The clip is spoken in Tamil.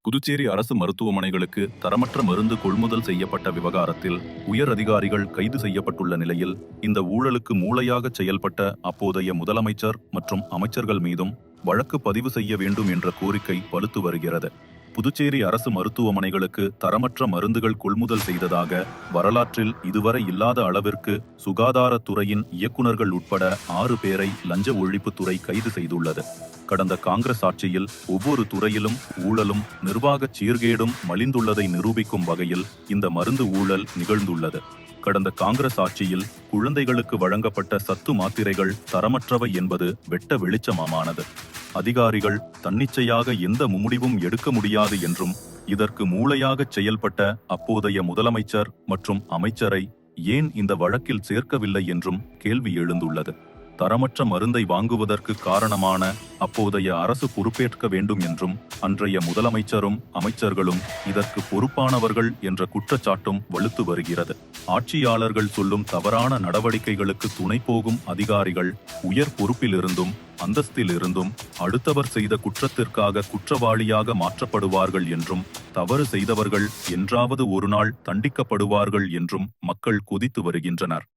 புதுச்சேரி அரசு மருத்துவமனைகளுக்கு தரமற்ற மருந்து கொள்முதல் செய்யப்பட்ட விவகாரத்தில் உயர் அதிகாரிகள் கைது செய்யப்பட்டுள்ள நிலையில் இந்த ஊழலுக்கு மூளையாக செயல்பட்ட அப்போதைய முதலமைச்சர் மற்றும் அமைச்சர்கள் மீதும் வழக்கு பதிவு செய்ய வேண்டும் என்ற கோரிக்கை வலுத்து வருகிறது. புதுச்சேரி அரசு மருத்துவமனைகளுக்கு தரமற்ற மருந்துகள் கொள்முதல் செய்ததாக வரலாற்றில் இதுவரை இல்லாத அளவிற்கு சுகாதாரத்துறையின் இயக்குநர்கள் உட்பட 6 பேரை லஞ்ச ஒழிப்புத்துறை கைது செய்துள்ளது. கடந்த காங்கிரஸ் ஆட்சியில் ஒவ்வொரு துறையிலும் ஊழலும் நிர்வாகச் சீர்கேடும் மலிந்துள்ளதை நிரூபிக்கும் வகையில் இந்த மருந்து ஊழல் நிகழ்ந்துள்ளது. கடந்த காங்கிரஸ் ஆட்சியில் குழந்தைகளுக்கு வழங்கப்பட்ட சத்து மாத்திரைகள் தரமற்றவை என்பது வெட்ட வெளிச்சமானது. அதிகாரிகள் தன்னிச்சையாக எந்த முடிவும் எடுக்க முடியாது என்றும் இதற்கு மூளையாகச் செயல்பட்ட அப்போதைய முதலமைச்சர் மற்றும் அமைச்சரை ஏன் இந்த வழக்கில் சேர்க்கவில்லை என்றும் கேள்வி எழுந்துள்ளது. தரமற்ற மருந்தை வாங்குவதற்கு காரணமான அப்போதைய அரசு பொறுப்பேற்க வேண்டும் என்றும் அன்றைய முதலமைச்சரும் அமைச்சர்களும் இதற்கு பொறுப்பானவர்கள் என்ற குற்றச்சாட்டும் வலுத்து வருகிறது. ஆட்சியாளர்கள் சொல்லும் தவறான நடவடிக்கைகளுக்கு துணை போகும் அதிகாரிகள் உயர் பொறுப்பிலிருந்தும் அந்தஸ்திலிருந்தும் அடுத்தவர் செய்த குற்றத்திற்காக குற்றவாளியாக மாற்றப்படுவார்கள் என்றும் தவறு செய்தவர்கள் என்றாவது ஒரு நாள் தண்டிக்கப்படுவார்கள் என்றும் மக்கள் கொதித்து வருகின்றனர்.